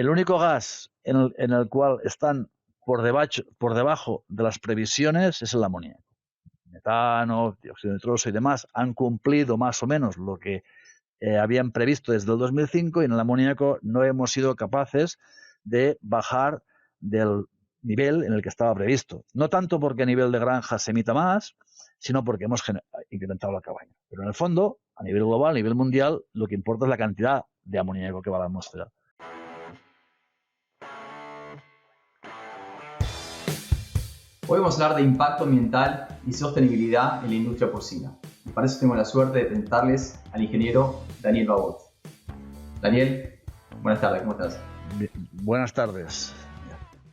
El único gas en el cual están por debajo de las previsiones es el amoníaco. Metano, dióxido de nitroso y demás han cumplido más o menos lo que habían previsto desde el 2005 y en el amoníaco no hemos sido capaces de bajar del nivel en el que estaba previsto. No tanto porque a nivel de granja se emita más, sino porque hemos incrementado la cabaña. Pero en el fondo, a nivel global, a nivel mundial, lo que importa es la cantidad de amoníaco que va a la atmósfera. Hoy vamos a hablar de impacto ambiental y sostenibilidad en la industria porcina. Y para eso tengo la suerte de presentarles al ingeniero Daniel Babot. Daniel, buenas tardes, ¿cómo estás? Buenas tardes.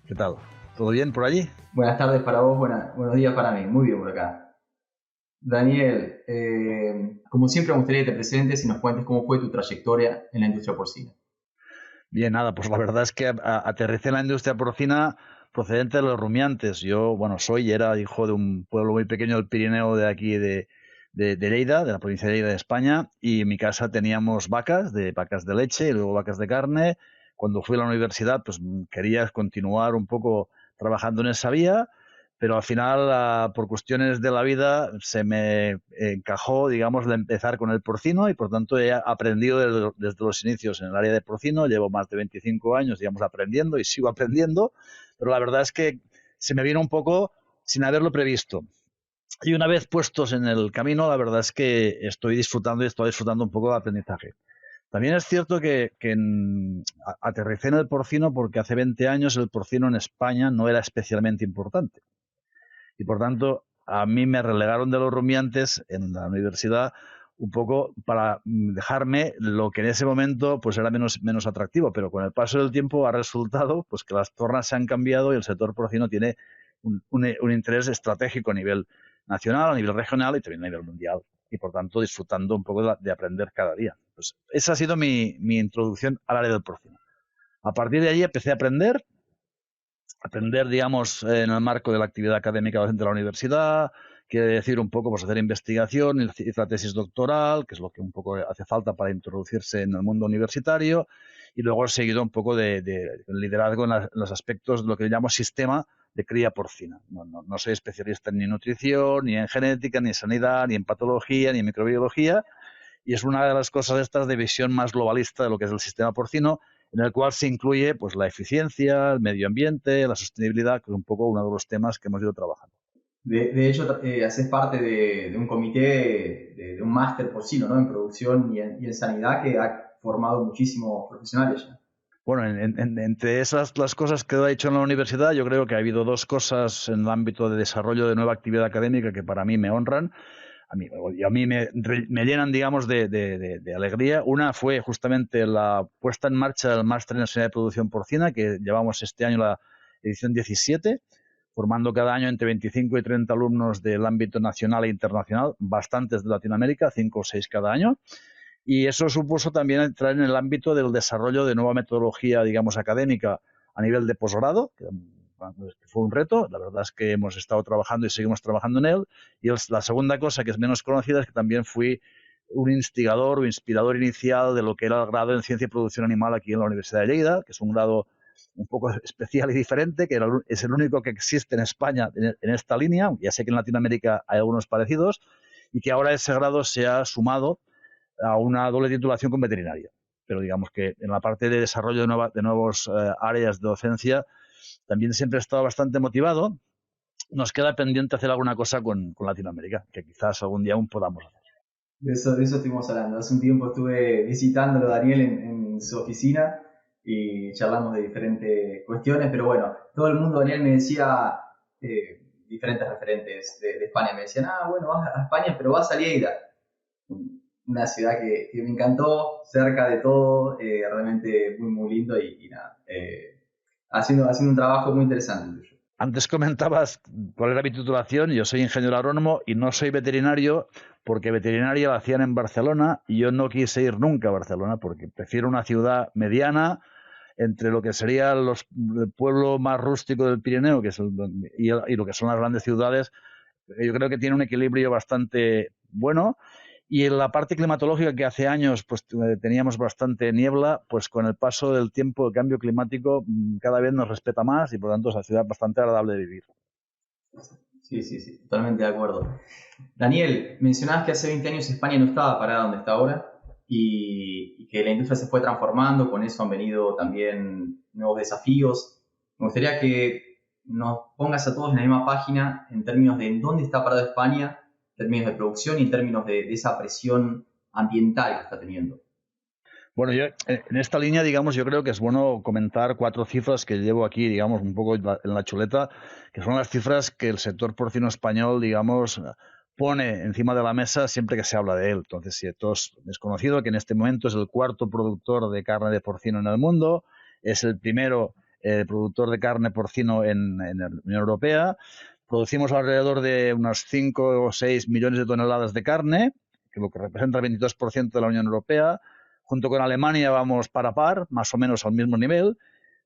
¿Qué tal? ¿Todo bien por allí? Buenas tardes para vos, buenos días para mí. Muy bien por acá. Daniel, como siempre me gustaría que te presentes y nos cuentes cómo fue tu trayectoria en la industria porcina. Bien, nada, pues la verdad es que aterricé en la industria porcina procedente de los rumiantes. Yo, soy y era hijo de un pueblo muy pequeño del Pirineo de aquí de Lleida, de la provincia de Lleida de España, y en mi casa teníamos vacas de leche y luego vacas de carne. Cuando fui a la universidad, pues quería continuar un poco trabajando en esa vía, pero al final, por cuestiones de la vida, se me encajó, digamos, de empezar con el porcino y por tanto he aprendido desde los inicios en el área de porcino. Llevo más de 25 años, digamos, aprendiendo y sigo aprendiendo, pero la verdad es que se me vino un poco sin haberlo previsto. Y una vez puestos en el camino, la verdad es que estoy disfrutando un poco del aprendizaje. También es cierto que aterricé en el porcino porque hace 20 años el porcino en España no era especialmente importante. Y por tanto, a mí me relegaron de los rumiantes en la universidad un poco para dejarme lo que en ese momento pues era menos atractivo, pero con el paso del tiempo ha resultado pues que las tornas se han cambiado y el sector porcino tiene un interés estratégico a nivel nacional, a nivel regional y también a nivel mundial. Y por tanto disfrutando un poco de aprender cada día. Pues esa ha sido mi introducción al área del porcino. A partir de allí empecé a aprender, digamos, en el marco de la actividad académica docente de la universidad, quiere decir un poco pues hacer investigación, hice la tesis doctoral, que es lo que un poco hace falta para introducirse en el mundo universitario, y luego he seguido un poco de liderazgo en los aspectos de lo que llamo sistema de cría porcina. No soy especialista ni en nutrición, ni en genética, ni en sanidad, ni en patología, ni en microbiología, y es una de las cosas estas de visión más globalista de lo que es el sistema porcino, en el cual se incluye pues la eficiencia, el medio ambiente, la sostenibilidad, que es un poco uno de los temas que hemos ido trabajando. De hecho, haces parte de un comité, de un máster porcino, ¿no? En producción y en sanidad que ha formado muchísimos profesionales ya. Bueno, entre esas las cosas que he hecho en la universidad, yo creo que ha habido dos cosas en el ámbito de desarrollo de nueva actividad académica que para mí me honran. A mí me llenan, digamos, de alegría. Una fue justamente la puesta en marcha del máster en sanidad de producción porcina, que llevamos este año la edición 17, formando cada año entre 25 y 30 alumnos del ámbito nacional e internacional, bastantes de Latinoamérica, 5 o 6 cada año. Y eso supuso también entrar en el ámbito del desarrollo de nueva metodología, digamos, académica a nivel de posgrado, que fue un reto. La verdad es que hemos estado trabajando y seguimos trabajando en él. Y la segunda cosa, que es menos conocida, es que también fui un instigador o inspirador inicial de lo que era el grado en Ciencia y Producción Animal aquí en la Universidad de Lleida, que es un grado un poco especial y diferente, que es el único que existe en España en esta línea. Ya sé que en Latinoamérica hay algunos parecidos, y que ahora ese grado se ha sumado a una doble titulación con veterinaria. Pero digamos que en la parte de desarrollo de nuevos áreas de docencia también siempre he estado bastante motivado. Nos queda pendiente hacer alguna cosa con Latinoamérica, que quizás algún día aún podamos hacer. De eso estuvimos hablando. Hace un tiempo estuve visitándolo, Daniel, en su oficina y charlamos de diferentes cuestiones, pero bueno, todo el mundo, Daniel, me decía, diferentes referentes de España, me decían, bueno, vas a España, pero vas a Lleida, una ciudad que me encantó, cerca de todo, realmente muy, muy lindo y nada, haciendo un trabajo muy interesante. Antes comentabas cuál era mi titulación. Yo soy ingeniero agrónomo y no soy veterinario, porque veterinaria la hacían en Barcelona y yo no quise ir nunca a Barcelona porque prefiero una ciudad mediana entre lo que sería el pueblo más rústico del Pirineo y lo que son las grandes ciudades. Yo creo que tiene un equilibrio bastante bueno Y en la parte climatológica, que hace años pues teníamos bastante niebla, pues con el paso del tiempo, el cambio climático cada vez nos respeta más y por lo tanto es una ciudad bastante agradable de vivir. Sí, sí, sí, totalmente de acuerdo. Daniel, mencionabas que hace 20 años España no estaba parada donde está ahora y que la industria se fue transformando, con eso han venido también nuevos desafíos. Me gustaría que nos pongas a todos en la misma página en términos de en dónde está parada España, en términos de producción y en términos de esa presión ambiental que está teniendo. Bueno, yo en esta línea, digamos, yo creo que es bueno comentar 4 cifras que llevo aquí, digamos, un poco en la chuleta, que son las cifras que el sector porcino español, digamos, pone encima de la mesa siempre que se habla de él. Entonces, si todos es conocido que en este momento es el 4º productor de carne de porcino en el mundo, es el primero productor de carne porcino en la Unión Europea. Producimos alrededor de unos 5 o 6 millones de toneladas de carne, que lo que representa el 22% de la Unión Europea. Junto con Alemania vamos par a par, más o menos al mismo nivel.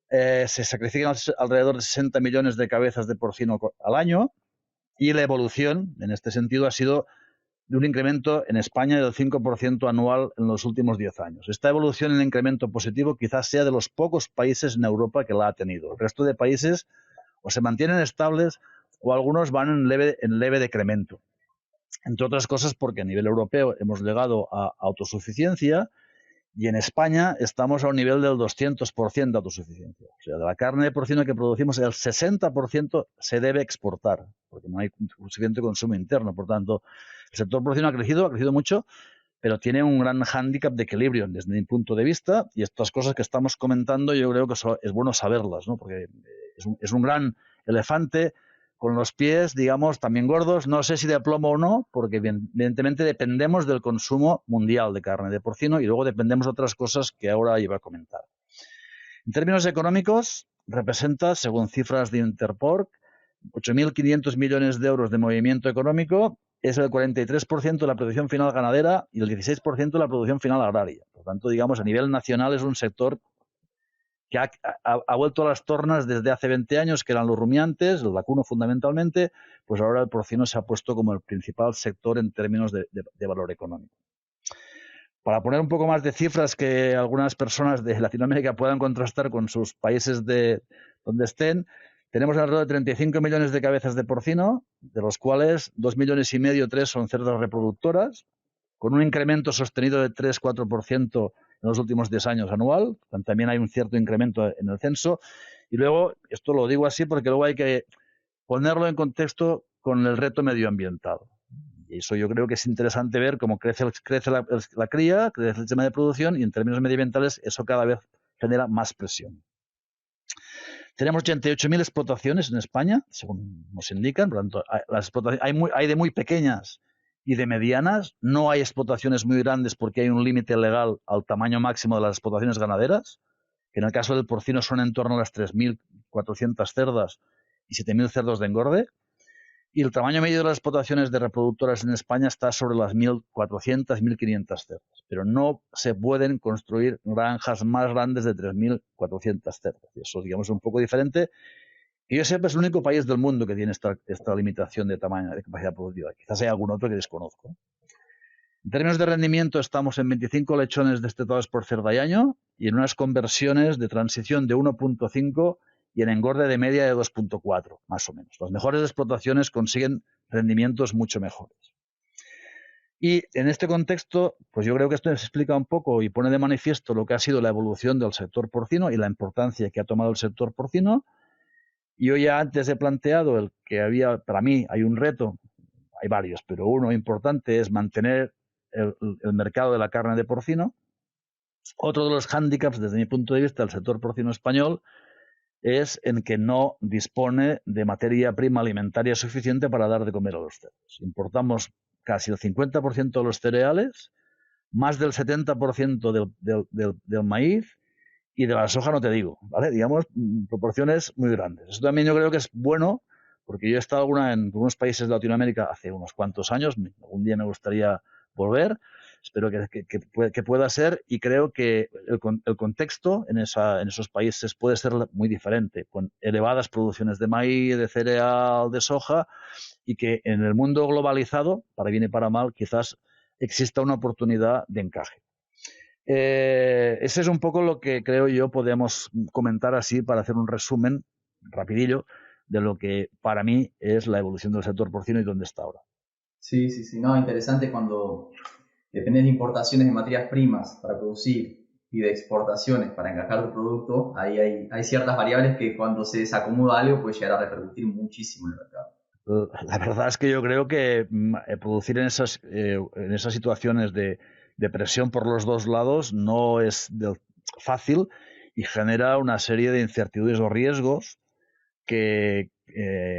Se sacrifican alrededor de 60 millones de cabezas de porcino al año y la evolución, en este sentido, ha sido de un incremento en España del 5% anual en los últimos 10 años. Esta evolución en el incremento positivo quizás sea de los pocos países en Europa que la ha tenido. El resto de países o se mantienen estables o algunos van en leve decremento. Entre otras cosas porque a nivel europeo hemos llegado a autosuficiencia y en España estamos a un nivel del 200% de autosuficiencia. O sea, de la carne de porcino que producimos, el 60% se debe exportar, porque no hay suficiente consumo interno. Por tanto, el sector porcino ha crecido mucho, pero tiene un gran hándicap de equilibrio desde mi punto de vista, y estas cosas que estamos comentando yo creo que es bueno saberlas, ¿no? Porque es un gran elefante con los pies, digamos, también gordos, no sé si de plomo o no, porque evidentemente dependemos del consumo mundial de carne de porcino y luego dependemos de otras cosas que ahora iba a comentar. En términos económicos, representa, según cifras de Interporc, 8.500 millones de euros de movimiento económico, es el 43% de la producción final ganadera y el 16% de la producción final agraria. Por tanto, digamos, a nivel nacional es un sector que ha vuelto a las tornas desde hace 20 años, que eran los rumiantes, el vacuno fundamentalmente, pues ahora el porcino se ha puesto como el principal sector en términos de valor económico. Para poner un poco más de cifras que algunas personas de Latinoamérica puedan contrastar con sus países de donde estén, tenemos alrededor de 35 millones de cabezas de porcino, de los cuales 2,5 millones, 3 son cerdas reproductoras, con un incremento sostenido de 3-4% en los últimos 10 años anual. También hay un cierto incremento en el censo. Y luego, esto lo digo así porque luego hay que ponerlo en contexto con el reto medioambiental. Y eso yo creo que es interesante ver cómo crece la cría, crece el sistema de producción y en términos medioambientales eso cada vez genera más presión. Tenemos 88.000 explotaciones en España, según nos indican. Por lo tanto, hay de muy pequeñas y de medianas. No hay explotaciones muy grandes porque hay un límite legal al tamaño máximo de las explotaciones ganaderas, que en el caso del porcino son en torno a las 3.400 cerdas y 7.000 cerdos de engorde. Y el tamaño medio de las explotaciones de reproductoras en España está sobre las 1.400, 1.500 cerdas. Pero no se pueden construir granjas más grandes de 3.400 cerdas. Y eso, digamos, es un poco diferente. Y yo sepa, es el único país del mundo que tiene esta limitación de tamaño, de capacidad productiva. Quizás hay algún otro que desconozco. En términos de rendimiento, estamos en 25 lechones destetados por cerda y año y en unas conversiones de transición de 1,5 y en engorde de media de 2,4, más o menos. Las mejores explotaciones consiguen rendimientos mucho mejores. Y en este contexto, pues yo creo que esto nos explica un poco y pone de manifiesto lo que ha sido la evolución del sector porcino y la importancia que ha tomado el sector porcino. Y yo ya antes he planteado el que había, para mí hay un reto, hay varios, pero uno importante es mantener el mercado de la carne de porcino. Otro de los hándicaps, desde mi punto de vista, del sector porcino español es en que no dispone de materia prima alimentaria suficiente para dar de comer a los cerdos. Importamos casi el 50% de los cereales, más del 70% del maíz y de la soja no te digo, ¿vale? Digamos, proporciones muy grandes. Eso también yo creo que es bueno, porque yo he estado en algunos países de Latinoamérica hace unos cuantos años, algún día me gustaría volver, espero que pueda ser, y creo que el contexto en esos países puede ser muy diferente, con elevadas producciones de maíz, de cereal, de soja, y que en el mundo globalizado, para bien y para mal, quizás exista una oportunidad de encaje. Ese es un poco lo que creo yo podemos comentar así para hacer un resumen rapidillo de lo que para mí es la evolución del sector porcino y dónde está ahora. Sí, sí, sí. No, interesante cuando dependes de importaciones de materias primas para producir y de exportaciones para encajar tu producto, ahí hay ciertas variables que cuando se desacomoda algo puede llegar a repercutir muchísimo en el mercado. La verdad es que yo creo que producir en esas situaciones de presión por los dos lados no es fácil y genera una serie de incertidumbres o riesgos que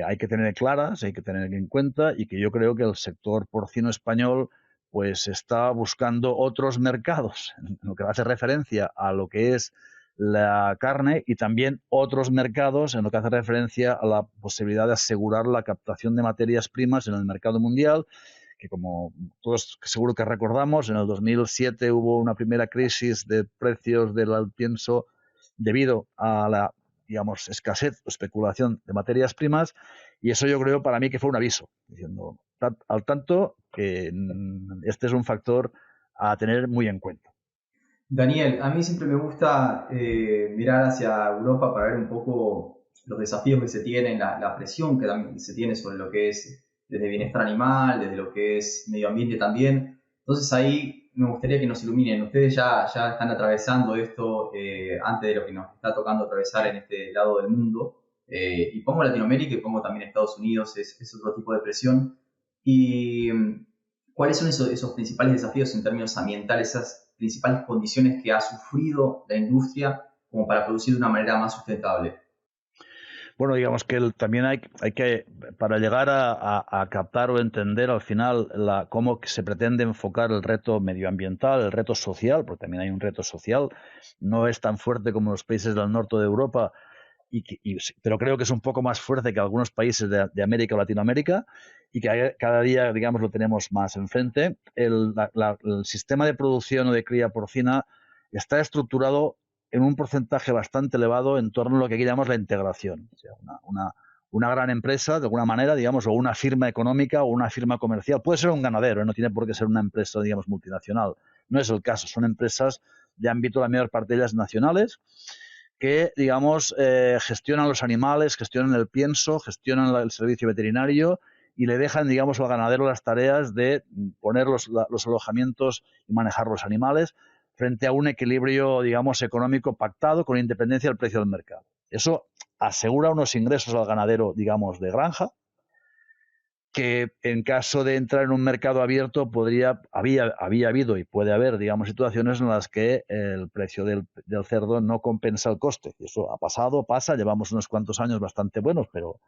hay que tener claras, hay que tener en cuenta, y que yo creo que el sector porcino español pues está buscando otros mercados, en lo que hace referencia a lo que es la carne, y también otros mercados en lo que hace referencia a la posibilidad de asegurar la captación de materias primas en el mercado mundial, que como todos seguro que recordamos, en el 2007 hubo una primera crisis de precios del pienso debido a la, digamos, escasez o especulación de materias primas, y eso yo creo para mí que fue un aviso, diciendo al tanto que este es un factor a tener muy en cuenta. Daniel, a mí siempre me gusta mirar hacia Europa para ver un poco los desafíos que se tienen, la presión que también se tiene sobre lo que es desde bienestar animal, desde lo que es medio ambiente también. Entonces ahí me gustaría que nos iluminen. Ustedes ya están atravesando esto antes de lo que nos está tocando atravesar en este lado del mundo. Y pongo Latinoamérica y pongo también Estados Unidos, es otro tipo de presión. Y ¿cuáles son esos principales desafíos en términos ambientales, esas principales condiciones que ha sufrido la industria como para producir de una manera más sustentable? Bueno, digamos que también hay que, para llegar a captar o entender al final cómo se pretende enfocar el reto medioambiental, el reto social, porque también hay un reto social, no es tan fuerte como los países del norte de Europa, pero creo que es un poco más fuerte que algunos países de América o Latinoamérica, y que cada día, digamos, lo tenemos más enfrente. El sistema de producción o de cría porcina está estructurado en un porcentaje bastante elevado en torno a lo que aquí llamamos la integración. O sea, una gran empresa, de alguna manera, digamos, o una firma económica o una firma comercial. Puede ser un ganadero, no tiene por qué ser una empresa, digamos, multinacional. No es el caso, son empresas de ámbito, la mayor parte de ellas, nacionales, que, digamos, gestionan los animales, gestionan el pienso, gestionan el servicio veterinario y le dejan, digamos, al ganadero las tareas de poner los alojamientos y manejar los animales frente a un equilibrio, digamos, económico pactado con independencia del precio del mercado. Eso asegura unos ingresos al ganadero, digamos, de granja, que en caso de entrar en un mercado abierto había habido y puede haber, digamos, situaciones en las que el precio del cerdo no compensa el coste. Y eso ha pasado, pasa, llevamos unos cuantos años bastante buenos, pero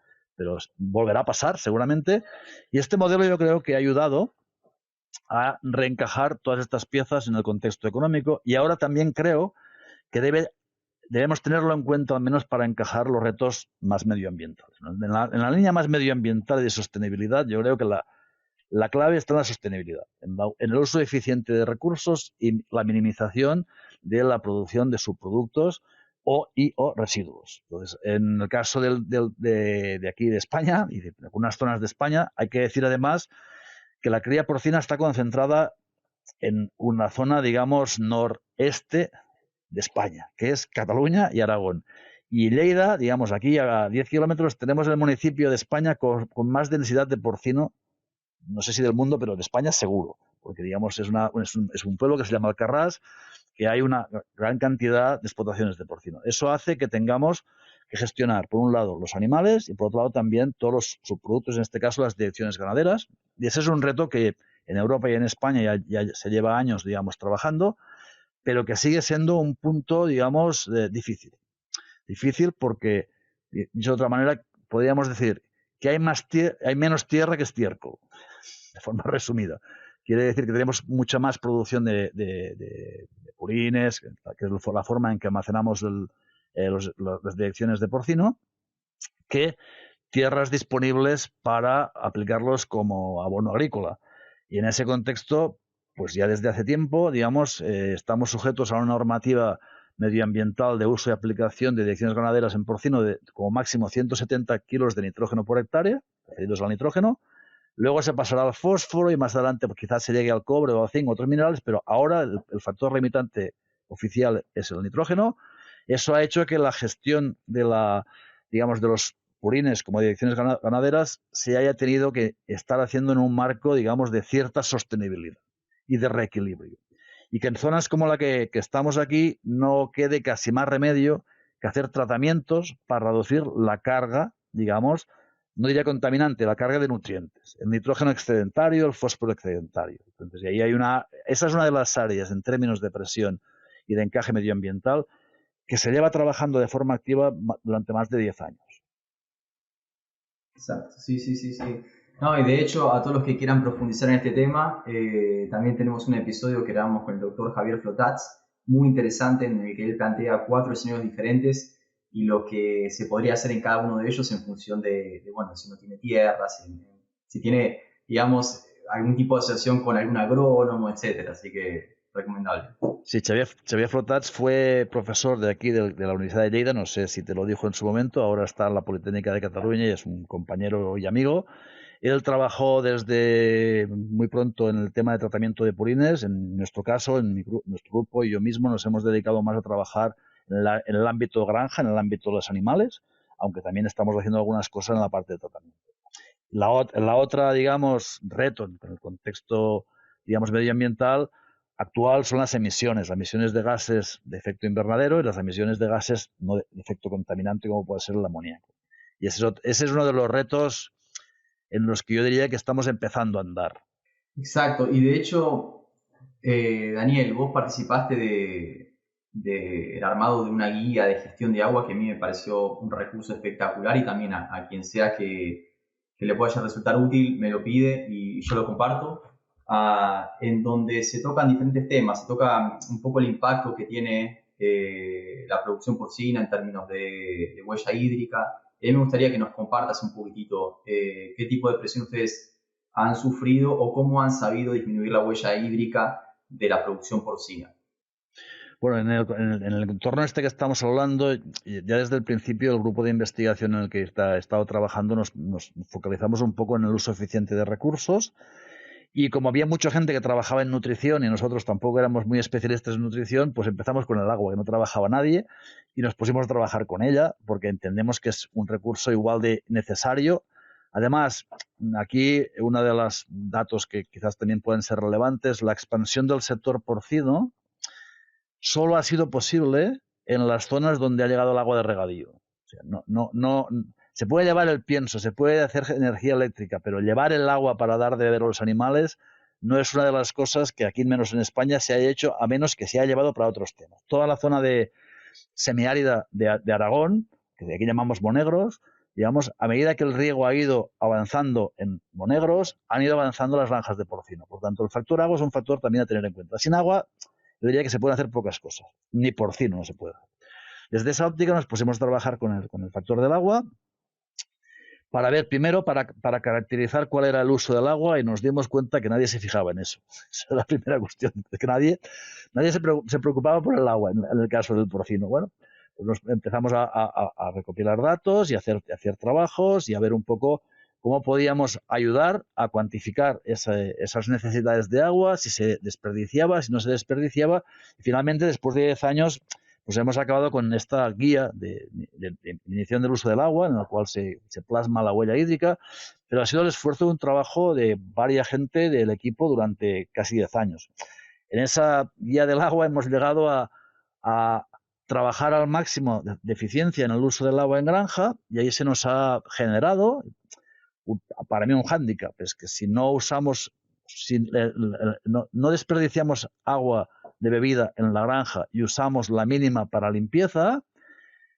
volverá a pasar seguramente. Y este modelo yo creo que ha ayudado a reencajar todas estas piezas en el contexto económico, y ahora también creo que debemos tenerlo en cuenta al menos para encajar los retos más medioambientales. En la línea más medioambiental y de sostenibilidad, yo creo que la clave está en la sostenibilidad, en el uso eficiente de recursos y la minimización de la producción de subproductos o residuos. Entonces, en el caso de aquí de España y de algunas zonas de España, hay que decir además que la cría porcina está concentrada en una zona, digamos, noreste de España, que es Cataluña y Aragón. Y Lleida, digamos, aquí a 10 kilómetros tenemos el municipio de España con más densidad de porcino, no sé si del mundo, pero de España seguro, porque, digamos, es un pueblo que se llama Alcarrás, que hay una gran cantidad de explotaciones de porcino. Eso hace que tengamos que gestionar, por un lado, los animales y, por otro lado, también todos los subproductos, en este caso, las direcciones ganaderas. Y ese es un reto que en Europa y en España ya se lleva años, digamos, trabajando, pero que sigue siendo un punto, digamos, difícil. Difícil porque, de otra manera, podríamos decir que hay menos tierra que estiércol, de forma resumida. Quiere decir que tenemos mucha más producción de purines, que es la forma en que almacenamos las direcciones de porcino, que tierras disponibles para aplicarlos como abono agrícola. Y en ese contexto, pues ya desde hace tiempo, digamos, estamos sujetos a una normativa medioambiental de uso y aplicación de direcciones ganaderas en porcino de como máximo 170 kilos de nitrógeno por hectárea, referidos al nitrógeno, Luego se pasará al fósforo y más adelante pues, quizás se llegue al cobre o al zinc, otros minerales, pero ahora el factor limitante oficial es el nitrógeno. Eso ha hecho que la gestión de digamos, de los purines como direcciones ganaderas se haya tenido que estar haciendo en un marco, digamos, de cierta sostenibilidad y de reequilibrio. Y que en zonas como la que estamos aquí no quede casi más remedio que hacer tratamientos para reducir la carga, digamos, no diría contaminante, la carga de nutrientes, el nitrógeno excedentario, el fósforo excedentario. Entonces, y ahí esa es una de las áreas en términos de presión y de encaje medioambiental que se lleva trabajando de forma activa durante más de 10 años. Exacto, sí, sí, sí, sí. No, y de hecho, a todos los que quieran profundizar en este tema, también tenemos un episodio que grabamos con el doctor Javier Flotats, muy interesante, en el que él plantea 4 escenarios diferentes y lo que se podría hacer en cada uno de ellos en función bueno, si no tiene tierra, si tiene, digamos, algún tipo de asociación con algún agrónomo, etcétera. Así que recomendable. Sí, Xavier Flotats fue profesor de aquí, de la Universidad de Lleida, no sé si te lo dijo en su momento, ahora está en la Politécnica de Cataluña y es un compañero y amigo. Él trabajó desde muy pronto en el tema de tratamiento de purines. En nuestro caso, nuestro grupo y yo mismo nos hemos dedicado más a trabajar en el ámbito granja, en el ámbito de los animales, aunque también estamos haciendo algunas cosas en la parte de tratamiento. La otra, digamos, reto en el contexto, digamos, medioambiental actual son las emisiones de gases de efecto invernadero y las emisiones de gases no de efecto contaminante como puede ser el amoníaco. Y ese es uno de los retos en los que yo diría que estamos empezando a andar. Exacto, y de hecho, Daniel, vos participaste del armado de una guía de gestión de agua que a mí me pareció un recurso espectacular y también a quien sea que le pueda resultar útil me lo pide y yo lo comparto, en donde se tocan diferentes temas, se toca un poco el impacto que tiene la producción porcina en términos de huella hídrica. A mí me gustaría que nos compartas un poquitito qué tipo de presión ustedes han sufrido o cómo han sabido disminuir la huella hídrica de la producción porcina. Bueno, en el entorno este que estamos hablando, ya desde el principio el grupo de investigación en el que he estado trabajando nos focalizamos un poco en el uso eficiente de recursos y como había mucha gente que trabajaba en nutrición y nosotros tampoco éramos muy especialistas en nutrición, pues empezamos con el agua, que no trabajaba nadie, y nos pusimos a trabajar con ella porque entendemos que es un recurso igual de necesario. Además, aquí uno de los datos que quizás también pueden ser relevantes, la expansión del sector porcino solo ha sido posible en las zonas donde ha llegado el agua de regadío. O sea, no, se puede llevar el pienso, se puede hacer energía eléctrica, pero llevar el agua para dar de beber a los animales no es una de las cosas que aquí, menos en España, se haya hecho, a menos que se haya llevado para otros temas. Toda la zona de semiárida de Aragón, que de aquí llamamos monegros, digamos, a medida que el riego ha ido avanzando en monegros, han ido avanzando las granjas de porcino. Por tanto, el factor agua es un factor también a tener en cuenta. Sin agua, yo diría que se pueden hacer pocas cosas. Ni porcino no se puede. Desde esa óptica nos pusimos a trabajar con el factor del agua para ver primero, para caracterizar cuál era el uso del agua y nos dimos cuenta que nadie se fijaba en eso. Esa es la primera cuestión, que nadie se preocupaba por el agua en el caso del porcino. Bueno, pues empezamos a recopilar datos y a hacer trabajos y a ver un poco cómo podíamos ayudar a cuantificar esas necesidades de agua, si se desperdiciaba, si no se desperdiciaba. Y finalmente, después de 10 años, pues hemos acabado con esta guía de definición del uso del agua, en la cual se plasma la huella hídrica, pero ha sido el esfuerzo de un trabajo de varias gente del equipo durante casi 10 años. En esa guía del agua hemos llegado a trabajar al máximo de eficiencia en el uso del agua en granja y ahí se nos ha generado, para mí un hándicap, es que si no usamos, no desperdiciamos agua de bebida en la granja y usamos la mínima para limpieza,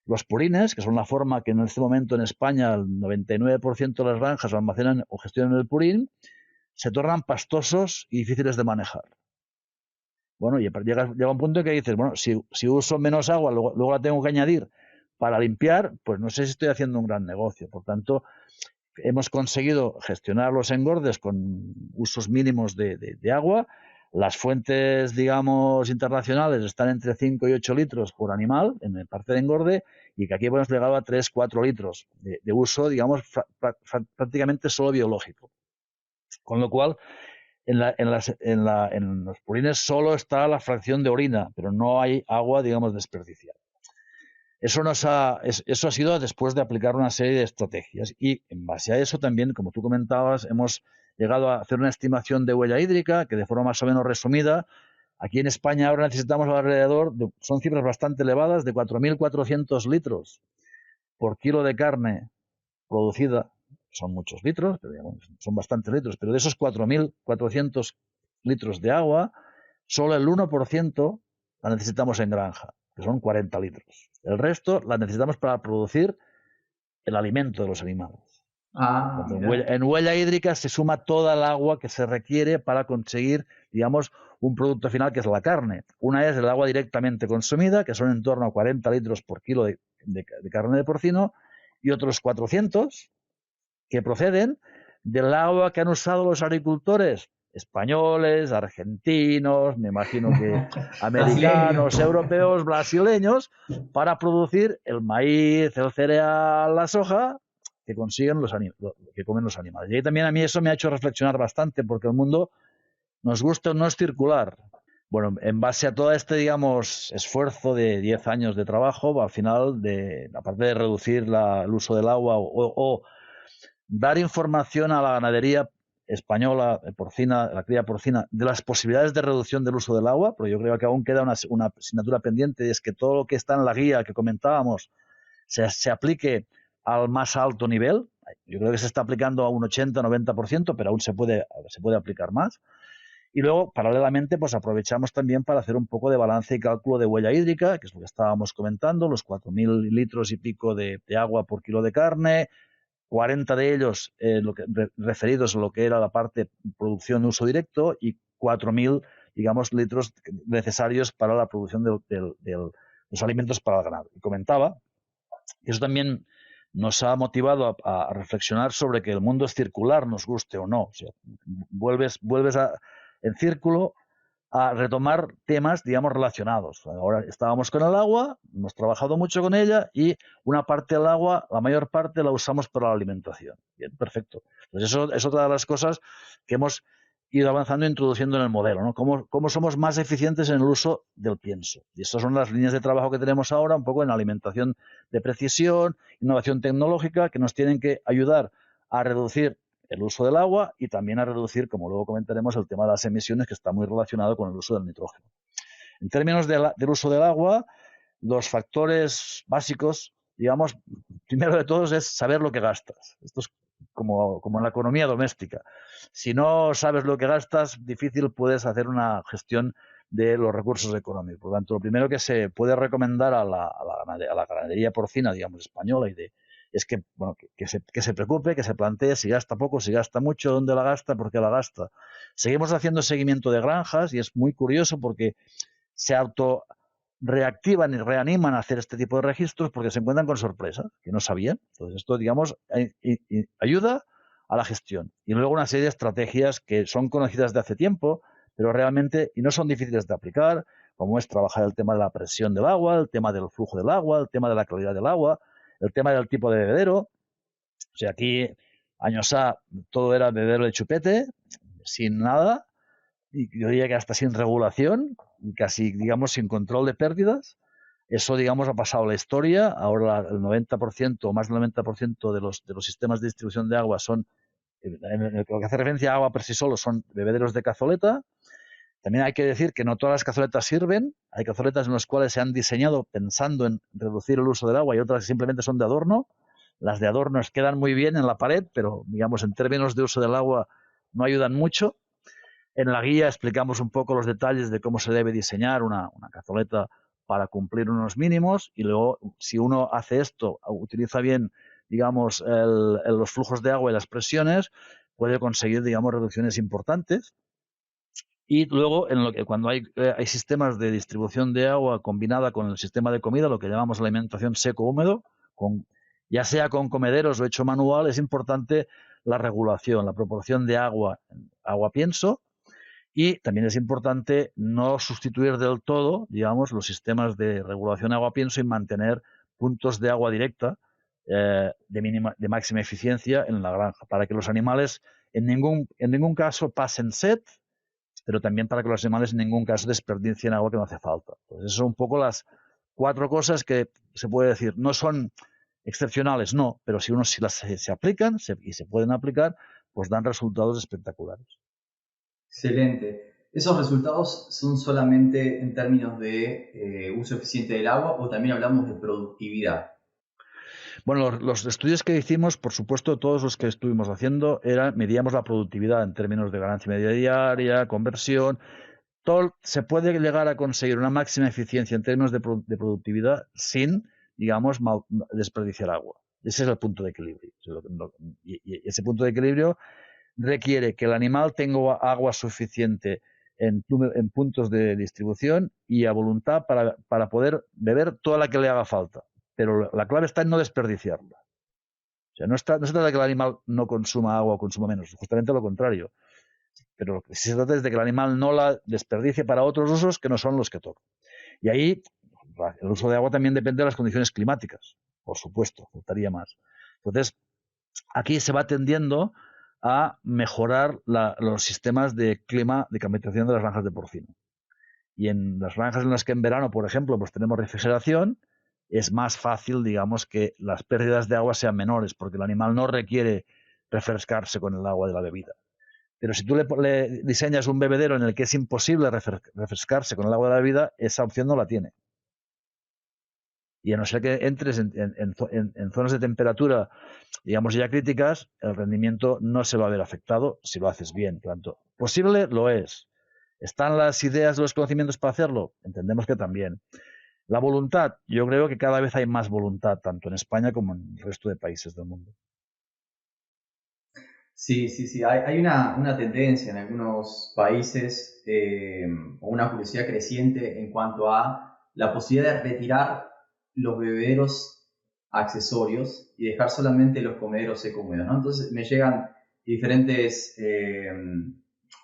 los purines, que son la forma que en este momento en España el 99% de las granjas almacenan o gestionan el purín, se tornan pastosos y difíciles de manejar. Bueno, y llega un punto en que dices, bueno, si uso menos agua, luego la tengo que añadir para limpiar, pues no sé si estoy haciendo un gran negocio. Por tanto, hemos conseguido gestionar los engordes con usos mínimos de agua. Las fuentes, digamos, internacionales están entre 5 y 8 litros por animal en el parte de engorde y que aquí hemos llegado a 3-4 litros de uso, digamos, prácticamente solo biológico. Con lo cual, en los purines solo está la fracción de orina, pero no hay agua, digamos, desperdiciada. Eso ha sido después de aplicar una serie de estrategias y en base a eso también, como tú comentabas, hemos llegado a hacer una estimación de huella hídrica que de forma más o menos resumida, aquí en España ahora necesitamos alrededor, son cifras bastante elevadas, de 4.400 litros por kilo de carne producida. Son muchos litros, pero digamos, son bastantes litros, pero de esos 4.400 litros de agua, solo el 1% la necesitamos en granja, que son 40 litros. El resto la necesitamos para producir el alimento de los animales. En huella hídrica se suma toda el agua que se requiere para conseguir, digamos, un producto final que es la carne. Una es el agua directamente consumida, que son en torno a 40 litros por kilo de carne de porcino, y otros 400 que proceden del agua que han usado los agricultores españoles, argentinos, me imagino que americanos, europeos, brasileños, para producir el maíz, el cereal, la soja que consiguen que comen los animales. Y ahí también a mí eso me ha hecho reflexionar bastante, porque el mundo, nos gusta o no, es circular. Bueno, en base a todo este, digamos, esfuerzo de 10 años de trabajo, al final, aparte de reducir el uso del agua o dar información a la ganadería española, porcina, la cría porcina, de las posibilidades de reducción del uso del agua, pero yo creo que aún queda una asignatura pendiente, y es que todo lo que está en la guía que comentábamos se aplique al más alto nivel. Yo creo que se está aplicando a un 80-90%, pero aún se puede aplicar más. Y luego, paralelamente, pues aprovechamos también para hacer un poco de balance y cálculo de huella hídrica, que es lo que estábamos comentando, los 4.000 litros y pico de agua por kilo de carne, 40 de ellos referidos a lo que era la parte producción de uso directo y 4.000, digamos, litros necesarios para la producción de los alimentos para el ganado. Y comentaba que eso también nos ha motivado a reflexionar sobre que el mundo es circular, nos guste o no. O sea, vuelves en círculo a retomar temas, digamos, relacionados. Ahora estábamos con el agua, hemos trabajado mucho con ella y una parte del agua, la mayor parte la usamos para la alimentación. Bien, perfecto. Pues eso es otra de las cosas que hemos ido avanzando e introduciendo en el modelo, ¿no? Cómo somos más eficientes en el uso del pienso. Y estas son las líneas de trabajo que tenemos ahora, un poco en alimentación de precisión, innovación tecnológica, que nos tienen que ayudar a reducir el uso del agua y también a reducir, como luego comentaremos, el tema de las emisiones, que está muy relacionado con el uso del nitrógeno. En términos del uso del agua, los factores básicos, digamos, primero de todos es saber lo que gastas. Esto es como en la economía doméstica. Si no sabes lo que gastas, difícil puedes hacer una gestión de los recursos económicos. Por lo tanto, lo primero que se puede recomendar a la ganadería porcina, digamos, española es que, bueno, que se preocupe, que se plantee si gasta poco, si gasta mucho, dónde la gasta, por qué la gasta. Seguimos haciendo seguimiento de granjas y es muy curioso porque se reactivan y reaniman a hacer este tipo de registros porque se encuentran con sorpresas que no sabían. Entonces esto, digamos, ayuda a la gestión. Y luego una serie de estrategias que son conocidas de hace tiempo, pero realmente, y no son difíciles de aplicar, como es trabajar el tema de la presión del agua, el tema del flujo del agua, el tema de la calidad del agua, el tema del tipo de bebedero. O sea, aquí, años A, todo era bebedero de chupete, sin nada, y yo diría que hasta sin regulación, casi, digamos, sin control de pérdidas. Eso, digamos, ha pasado a la historia. Ahora el 90% o más del 90% de los sistemas de distribución de agua son, en lo que hace referencia a agua por sí solo, son bebederos de cazoleta. También hay que decir que no todas las cazoletas sirven. Hay cazoletas en las cuales se han diseñado pensando en reducir el uso del agua y otras que simplemente son de adorno. Las de adorno quedan muy bien en la pared, pero, digamos, en términos de uso del agua no ayudan mucho. En la guía explicamos un poco los detalles de cómo se debe diseñar una cazoleta para cumplir unos mínimos y luego, si uno hace esto, utiliza bien, digamos, los flujos de agua y las presiones, puede conseguir, digamos, reducciones importantes. Y luego, cuando hay sistemas de distribución de agua combinada con el sistema de comida, lo que llamamos alimentación seco-húmedo, ya sea con comederos o hecho manual, es importante la regulación, la proporción de agua pienso. Y también es importante no sustituir del todo, digamos, los sistemas de regulación agua pienso y mantener puntos de agua directa de máxima eficiencia en la granja, para que los animales en ningún caso pasen sed, pero también para que los animales en ningún caso desperdicien agua que no hace falta. Entonces, esas son un poco las 4 cosas que se puede decir. No son excepcionales, no, pero si se aplican y se pueden aplicar, pues dan resultados espectaculares. Excelente. ¿Esos resultados son solamente en términos de uso eficiente del agua o también hablamos de productividad? Bueno, los estudios que hicimos, por supuesto, todos los que estuvimos haciendo, medíamos la productividad en términos de ganancia media diaria, conversión. Todo, se puede llegar a conseguir una máxima eficiencia en términos de productividad sin, digamos, desperdiciar agua. Ese es el punto de equilibrio. Y ese punto de equilibrio requiere que el animal tenga agua suficiente en puntos de distribución y a voluntad para poder beber toda la que le haga falta. Pero la clave está en no desperdiciarla. O sea, no se trata de que el animal no consuma agua o consuma menos, justamente lo contrario. Pero lo que sí se trata es de que el animal no la desperdicie para otros usos que no son los que toca. Y ahí el uso de agua también depende de las condiciones climáticas, por supuesto, faltaría más. Entonces, aquí se va tendiendo a mejorar los sistemas de clima, de climatización de las granjas de porcino. Y en las granjas en las que en verano, por ejemplo, pues tenemos refrigeración, es más fácil, digamos, que las pérdidas de agua sean menores, porque el animal no requiere refrescarse con el agua de la bebida. Pero si tú le diseñas un bebedero en el que es imposible refrescarse con el agua de la bebida, esa opción no la tiene. Y a no ser que entres en zonas de temperatura, digamos, ya críticas, el rendimiento no se va a ver afectado si lo haces bien. Por tanto, posible lo es. ¿Están las ideas, los conocimientos para hacerlo? Entendemos que también. La voluntad, yo creo que cada vez hay más voluntad, tanto en España como en el resto de países del mundo. Sí, sí, sí. Hay una tendencia en algunos países o una curiosidad creciente en cuanto a la posibilidad de retirar los bebederos accesorios y dejar solamente los comederos seco-húmedos, ¿no? Entonces me llegan diferentes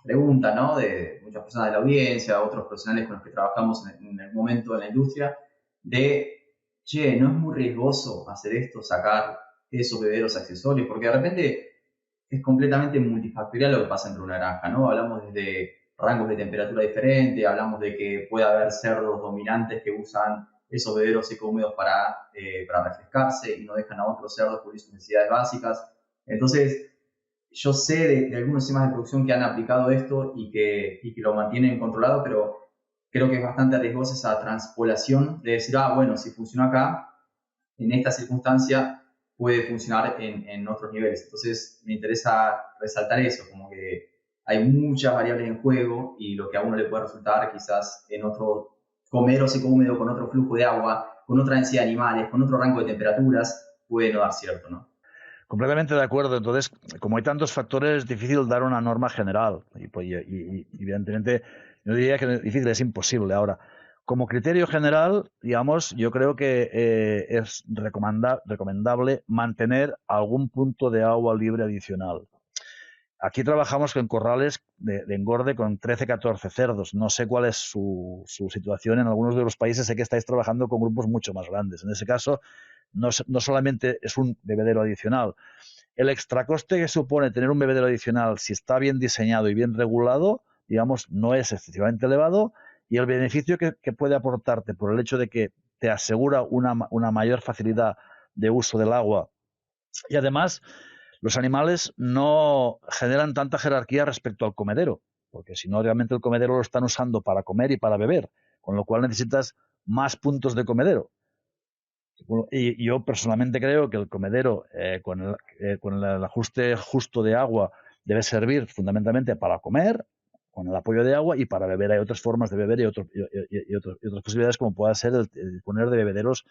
preguntas, ¿no? De muchas personas de la audiencia, otros profesionales con los que trabajamos en el momento en la industria, de, che, ¿no es muy riesgoso hacer esto, sacar esos bebederos accesorios? Porque de repente es completamente multifactorial lo que pasa entre una granja, ¿no? Hablamos desde rangos de temperatura diferentes, hablamos de que puede haber cerdos dominantes que usan esos bebederos seco-húmedos para refrescarse y no dejan a otros cerdos cubrir sus necesidades básicas. Entonces, yo sé de algunos sistemas de producción que han aplicado esto y que lo mantienen controlado, pero creo que es bastante riesgosa esa transpolación de decir, bueno, si funciona acá, en esta circunstancia puede funcionar en otros niveles. Entonces me interesa resaltar eso, como que hay muchas variables en juego y lo que a uno le puede resultar quizás en otro comedero seco húmedo con otro flujo de agua, con otra densidad de animales, con otro rango de temperaturas, puede no dar cierto, ¿no? Completamente de acuerdo. Entonces, como hay tantos factores, es difícil dar una norma general. Y evidentemente, yo diría que es difícil, es imposible. Ahora, como criterio general, digamos, yo creo que es recomendable mantener algún punto de agua libre adicional. Aquí trabajamos con corrales de engorde con 13, 14 cerdos. No sé cuál es su situación en algunos de los países. Sé que estáis trabajando con grupos mucho más grandes. En ese caso, no solamente es un bebedero adicional. El extracoste que supone tener un bebedero adicional, si está bien diseñado y bien regulado, digamos, no es excesivamente elevado. Y el beneficio que puede aportarte por el hecho de que te asegura una mayor facilidad de uso del agua. Y además, los animales no generan tanta jerarquía respecto al comedero, porque si no, realmente el comedero lo están usando para comer y para beber, con lo cual necesitas más puntos de comedero. Y yo personalmente creo que el comedero, con el ajuste justo de agua, debe servir fundamentalmente para comer, con el apoyo de agua, y para beber hay otras formas de beber y otras posibilidades, como pueda ser el poner de bebederos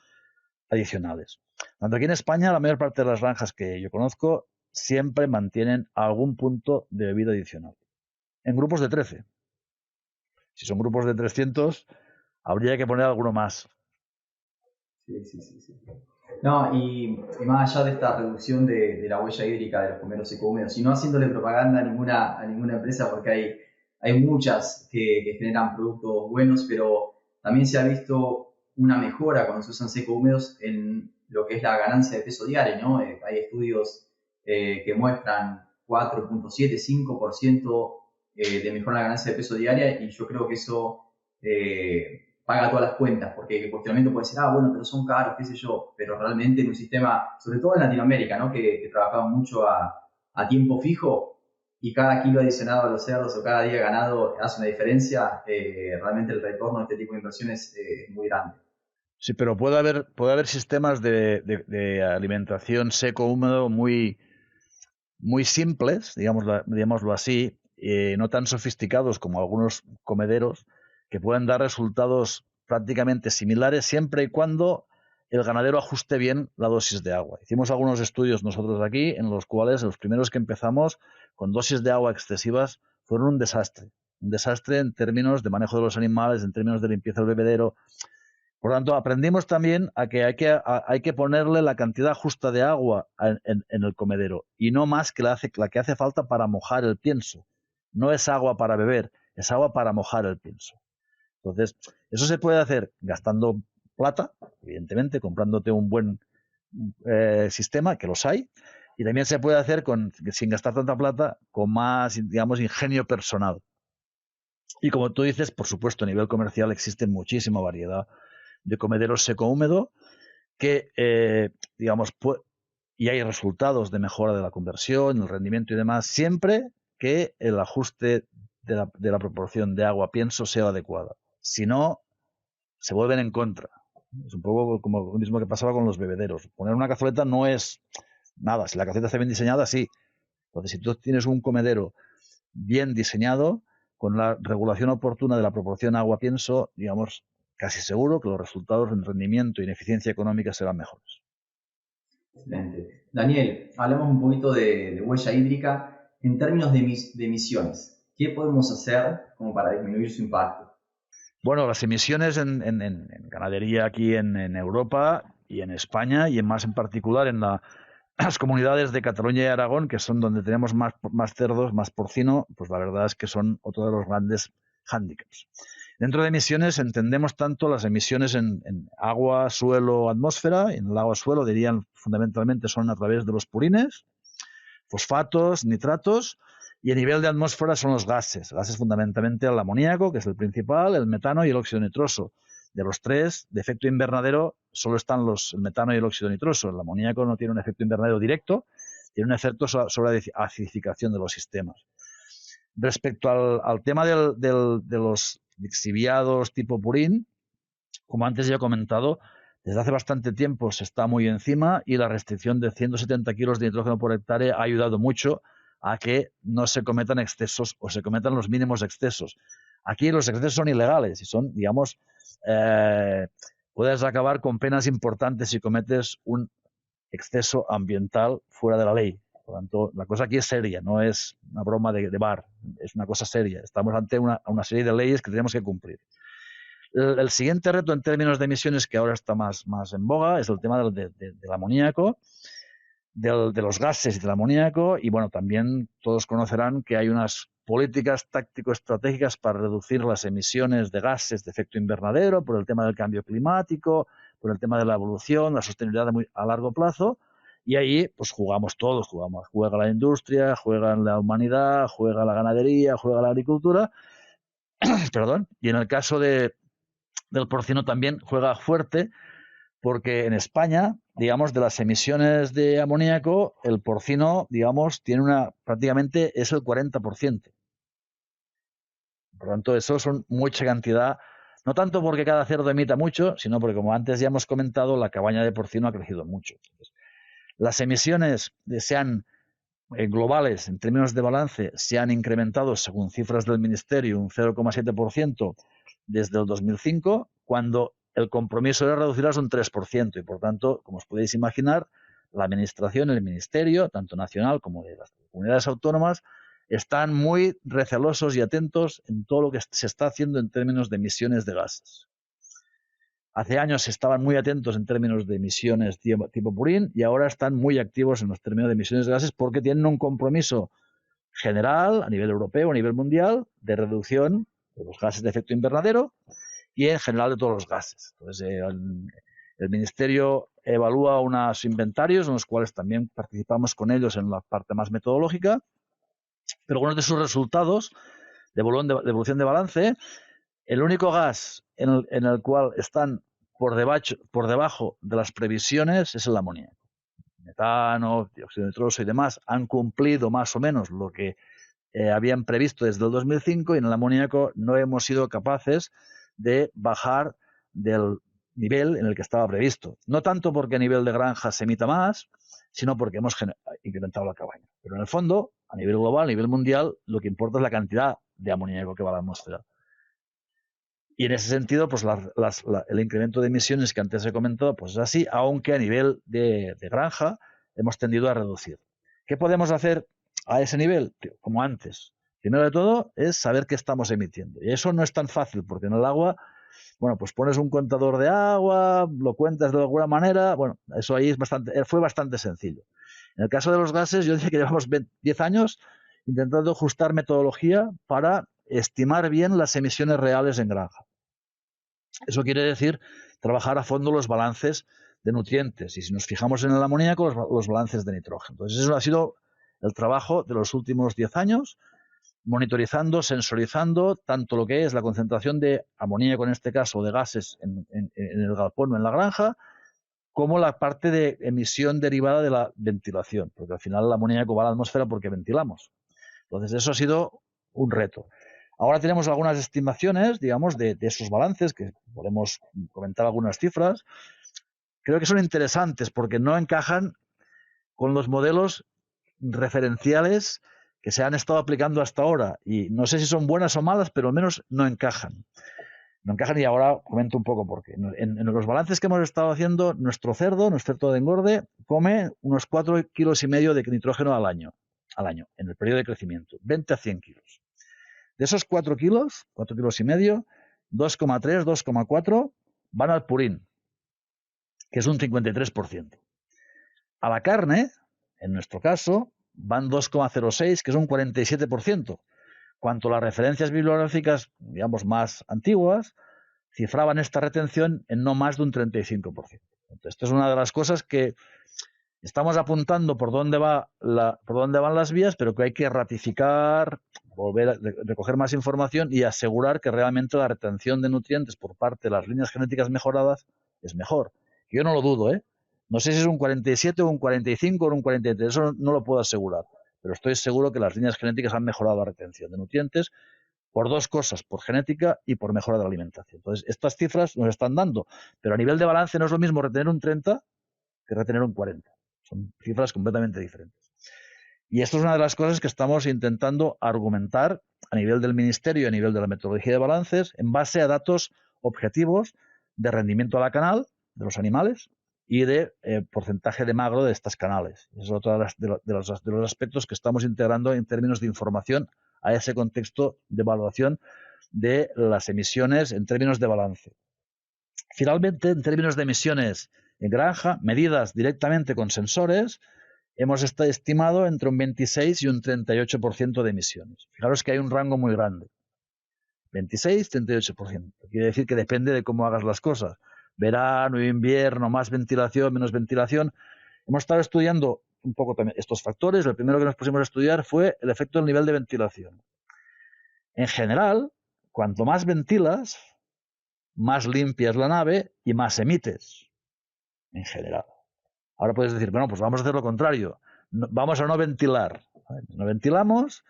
adicionales. Tanto aquí en España, la mayor parte de las granjas que yo conozco siempre mantienen algún punto de bebida adicional. En grupos de 13. Si son grupos de 300, habría que poner alguno más. Sí, sí, sí, sí. No, y más allá de esta reducción de la huella hídrica de los comeros seco-húmedos, y no haciéndole propaganda a ninguna empresa, porque hay muchas que generan productos buenos, pero también se ha visto una mejora cuando se usan seco-húmedos en lo que es la ganancia de peso diario, ¿no? Hay estudios que muestran 4,7, 5% de mejora en la ganancia de peso diaria, y yo creo que eso paga todas las cuentas, porque el cuestionamiento puede ser, bueno, pero son caros, qué sé yo, pero realmente en un sistema, sobre todo en Latinoamérica, ¿no? que trabajamos mucho a tiempo fijo, y cada kilo adicionado a los cerdos o cada día ganado hace una diferencia, realmente el retorno de este tipo de inversiones es muy grande. Sí, pero puede haber sistemas de alimentación seco-húmedo muy simples, digámoslo así, no tan sofisticados como algunos comederos, que pueden dar resultados prácticamente similares siempre y cuando el ganadero ajuste bien la dosis de agua. Hicimos algunos estudios nosotros aquí en los cuales los primeros que empezamos con dosis de agua excesivas fueron un desastre. Un desastre en términos de manejo de los animales, en términos de limpieza del bebedero. Por lo tanto, aprendimos también a que hay que ponerle la cantidad justa de agua en el comedero y no más que la que hace falta para mojar el pienso. No es agua para beber, es agua para mojar el pienso. Entonces, eso se puede hacer gastando plata, evidentemente, comprándote un buen sistema, que los hay, y también se puede hacer sin gastar tanta plata, con más, digamos, ingenio personal. Y como tú dices, por supuesto, a nivel comercial existe muchísima variedad de comederos seco-húmedo que, digamos, y hay resultados de mejora de la conversión, el rendimiento y demás, siempre que el ajuste de la proporción de agua-pienso sea adecuada. Si no, se vuelven en contra. Es un poco como lo mismo que pasaba con los bebederos. Poner una cazoleta no es nada. Si la cazoleta está bien diseñada, sí. Entonces, si tú tienes un comedero bien diseñado, con la regulación oportuna de la proporción agua-pienso, digamos, casi seguro que los resultados en rendimiento y en eficiencia económica serán mejores. Excelente. Daniel, hablamos un poquito de huella hídrica en términos de emisiones. ¿Qué podemos hacer como para disminuir su impacto? Bueno, las emisiones en ganadería aquí en Europa y en España, y más en particular en las comunidades de Cataluña y Aragón, que son donde tenemos más cerdos, más porcino, pues la verdad es que son otro de los grandes hándicaps. Dentro de emisiones entendemos tanto las emisiones en agua, suelo, atmósfera. En el agua, suelo, dirían fundamentalmente son a través de los purines, fosfatos, nitratos, y a nivel de atmósfera son los gases fundamentalmente el amoníaco, que es el principal, el metano y el óxido nitroso. De los tres, de efecto invernadero, solo están el metano y el óxido nitroso. El amoníaco no tiene un efecto invernadero directo, tiene un efecto sobre la acidificación de los sistemas. Respecto al tema de los lixiviados tipo purín, como antes ya he comentado, desde hace bastante tiempo se está muy encima y la restricción de 170 kilos de nitrógeno por hectárea ha ayudado mucho a que no se cometan excesos o se cometan los mínimos excesos. Aquí los excesos son ilegales y son, digamos, puedes acabar con penas importantes si cometes un exceso ambiental fuera de la ley. Por lo tanto, la cosa aquí es seria, no es una broma de bar, es una cosa seria. Estamos ante una serie de leyes que tenemos que cumplir. El siguiente reto en términos de emisiones que ahora está más en boga es el tema del amoníaco, de los gases y del amoníaco, y bueno, también todos conocerán que hay unas políticas táctico-estratégicas para reducir las emisiones de gases de efecto invernadero por el tema del cambio climático, por el tema de la evolución, la sostenibilidad a largo plazo, y ahí pues jugamos todos, juega la industria, juega la humanidad, juega la ganadería, juega la agricultura, perdón, y en el caso del porcino también juega fuerte, porque en España, digamos, de las emisiones de amoníaco, el porcino, digamos, prácticamente es el 40%. Por lo tanto, eso son mucha cantidad, no tanto porque cada cerdo emita mucho, sino porque, como antes ya hemos comentado, la cabaña de porcino ha crecido mucho. Entonces, las emisiones sean globales, en términos de balance, se han incrementado, según cifras del Ministerio, un 0,7% desde el 2005, cuando el compromiso era reducirlas un 3%, y por tanto, como os podéis imaginar, la Administración, el Ministerio, tanto nacional como de las comunidades autónomas, están muy recelosos y atentos en todo lo que se está haciendo en términos de emisiones de gases. Hace años estaban muy atentos en términos de emisiones tipo purín y ahora están muy activos en los términos de emisiones de gases porque tienen un compromiso general a nivel europeo, a nivel mundial, de reducción de los gases de efecto invernadero y en general de todos los gases. Entonces, el Ministerio evalúa unos inventarios en los cuales también participamos con ellos en la parte más metodológica Pero algunos de sus resultados de evolución de balance, el único gas en el cual están por debajo de las previsiones es el amoníaco. Metano, dióxido de nitroso y demás han cumplido más o menos lo que habían previsto desde el 2005, y en el amoníaco no hemos sido capaces de bajar del nivel en el que estaba previsto. No tanto porque a nivel de granja se emita más, sino porque hemos incrementado la cabaña. Pero en el fondo, a nivel global, a nivel mundial, lo que importa es la cantidad de amoníaco que va a la atmósfera. Y en ese sentido, pues el incremento de emisiones que antes he comentado, pues es así, aunque a nivel de granja hemos tendido a reducir. ¿Qué podemos hacer a ese nivel? Como antes. Primero de todo es saber qué estamos emitiendo. Y eso no es tan fácil, porque en el agua, bueno, pues pones un contador de agua, lo cuentas de alguna manera, bueno, eso ahí fue bastante sencillo. En el caso de los gases, yo diría que llevamos 10 años intentando ajustar metodología para estimar bien las emisiones reales en granja. Eso quiere decir trabajar a fondo los balances de nutrientes, y si nos fijamos en el amoníaco, los balances de nitrógeno. Entonces, eso ha sido el trabajo de los últimos 10 años, monitorizando, sensorizando tanto lo que es la concentración de amoníaco, en este caso, de gases en el galpón o en la granja, como la parte de emisión derivada de la ventilación, porque al final el amoníaco va a la atmósfera porque ventilamos. Entonces, eso ha sido un reto. Ahora tenemos algunas estimaciones, digamos, de esos balances, que podemos comentar algunas cifras. Creo que son interesantes porque no encajan con los modelos referenciales que se han estado aplicando hasta ahora. Y no sé si son buenas o malas, pero al menos no encajan. No encajan, y ahora comento un poco por qué. En los balances que hemos estado haciendo, nuestro cerdo de engorde, come unos 4,5 kilos de nitrógeno al año, en el periodo de crecimiento, 20 a 100 kilos. De esos 4 kilos, 4,5 kilos, 2,3, 2,4 van al purín, que es un 53%. A la carne, en nuestro caso, van 2,06, que es un 47%. Cuanto las referencias bibliográficas, digamos, más antiguas, cifraban esta retención en no más de un 35%. Entonces, esto es una de las cosas que estamos apuntando por dónde van las vías, pero que hay que ratificar, volver a recoger más información y asegurar que realmente la retención de nutrientes por parte de las líneas genéticas mejoradas es mejor. Yo no lo dudo, ¿eh? No sé si es un 47 o un 45 o un 43, eso no lo puedo asegurar, pero estoy seguro que las líneas genéticas han mejorado la retención de nutrientes por dos cosas, por genética y por mejora de la alimentación. Entonces, estas cifras nos están dando, pero a nivel de balance no es lo mismo retener un 30 que retener un 40. Son cifras completamente diferentes. Y esto es una de las cosas que estamos intentando argumentar a nivel del ministerio y a nivel de la metodología de balances en base a datos objetivos de rendimiento a la canal de los animales y de porcentaje de magro de estas canales. Ese es otro de los aspectos que estamos integrando en términos de información a ese contexto de evaluación de las emisiones en términos de balance. Finalmente, en términos de emisiones en granja, medidas directamente con sensores, hemos estimado entre un 26 y un 38% de emisiones. Fijaros que hay un rango muy grande. 26, 38%. Quiere decir que depende de cómo hagas las cosas. Verano, invierno, más ventilación, menos ventilación. Hemos estado estudiando un poco también estos factores. El primero que nos pusimos a estudiar fue el efecto del nivel de ventilación. En general, cuanto más ventilas, más limpia es la nave y más emites. En general. Ahora puedes decir, bueno, pues vamos a hacer lo contrario. Vamos a no ventilar. No ventilamos,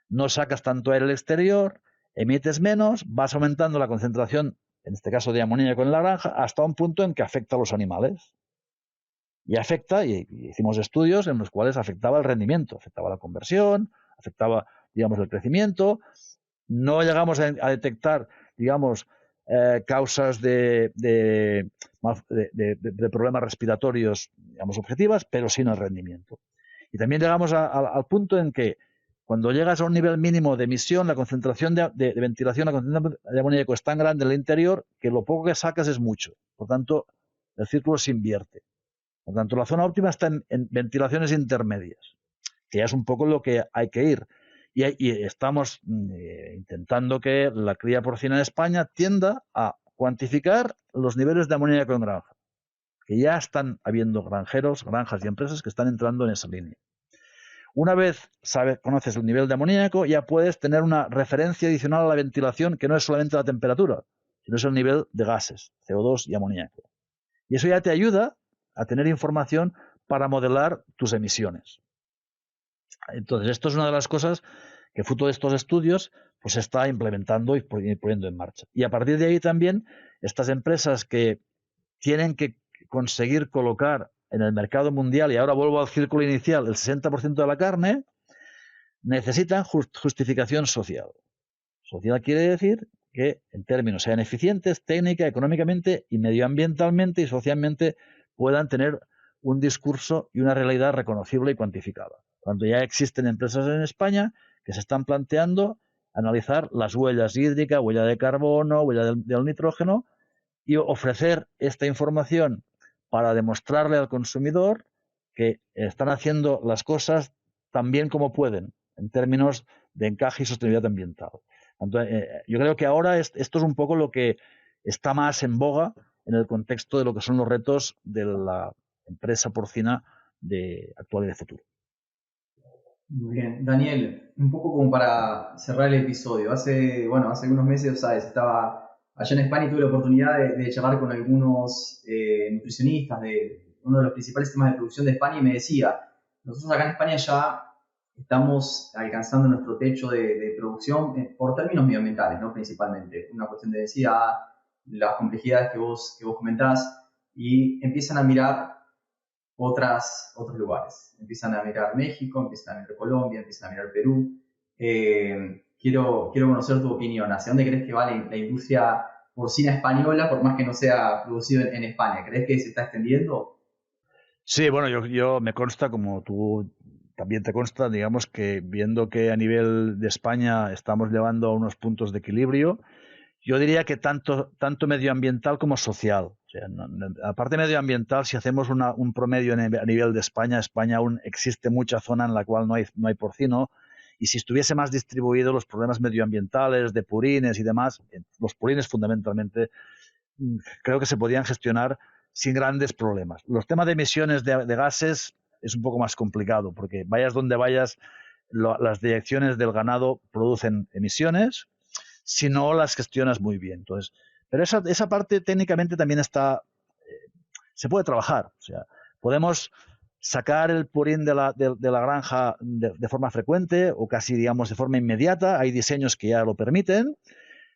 no sacas tanto aire al exterior, emites menos, vas aumentando la concentración, en este caso de amoníaco en la granja, hasta un punto en que afecta a los animales. Y afecta, y hicimos estudios en los cuales afectaba el rendimiento, afectaba la conversión, afectaba, digamos, el crecimiento. No llegamos a detectar, digamos, causas de problemas respiratorios, digamos, objetivas, pero sí en el rendimiento. Y también llegamos al punto en que cuando llegas a un nivel mínimo de emisión, la concentración de ventilación, la concentración de amoníaco es tan grande en el interior que lo poco que sacas es mucho. Por tanto, el círculo se invierte. Por tanto, la zona óptima está en ventilaciones intermedias, que ya es un poco lo que hay que ir. Y estamos intentando que la cría porcina en España tienda a cuantificar los niveles de amoníaco en granja, que ya están habiendo granjas y empresas que están entrando en esa línea. Una vez conoces el nivel de amoníaco, ya puedes tener una referencia adicional a la ventilación, que no es solamente la temperatura, sino es el nivel de gases, CO2 y amoníaco. Y eso ya te ayuda a tener información para modelar tus emisiones. Entonces, esto es una de las cosas que, fruto de estos estudios, pues se está implementando y poniendo en marcha. Y a partir de ahí también, estas empresas que tienen que conseguir colocar en el mercado mundial, y ahora vuelvo al círculo inicial, el 60% de la carne, necesitan justificación social. Social quiere decir que en términos sean eficientes, técnica, económicamente y medioambientalmente y socialmente puedan tener un discurso y una realidad reconocible y cuantificada. Cuando ya existen empresas en España que se están planteando analizar las huellas hídricas, huella de carbono, huella del nitrógeno, y ofrecer esta información para demostrarle al consumidor que están haciendo las cosas tan bien como pueden en términos de encaje y sostenibilidad ambiental. Entonces, yo creo que ahora esto es un poco lo que está más en boga en el contexto de lo que son los retos de la empresa porcina actual y de futuro. Muy bien. Daniel, un poco como para cerrar el episodio. Hace algunos meses, ¿sabes? Estaba allá en España y tuve la oportunidad de charlar con algunos nutricionistas de uno de los principales temas de producción de España y me decía, nosotros acá en España ya estamos alcanzando nuestro techo de producción por términos medioambientales, ¿no? Principalmente. Una cuestión de densidad, las complejidades que vos comentás, y empiezan a mirar otros lugares. Empiezan a mirar México, empiezan a mirar Colombia, empiezan a mirar Perú. Quiero conocer tu opinión. ¿Hacia dónde crees que va la industria porcina española, por más que no sea producido en España? ¿Crees que se está extendiendo? Sí, bueno, yo me consta, como tú también te consta, digamos que viendo que a nivel de España estamos llevando a unos puntos de equilibrio, yo diría que tanto medioambiental como social. O sea, aparte medioambiental, si hacemos un promedio a nivel de España, España aún existe mucha zona en la cual no hay porcino, y si estuviese más distribuido los problemas medioambientales de purines y demás, los purines fundamentalmente, creo que se podían gestionar sin grandes problemas. Los temas de emisiones de gases es un poco más complicado, porque vayas donde vayas, las direcciones del ganado producen emisiones, si no las gestionas muy bien. Entonces, pero esa parte técnicamente también se puede trabajar. O sea, podemos sacar el purín de la granja de forma frecuente o casi, digamos, de forma inmediata. Hay diseños que ya lo permiten.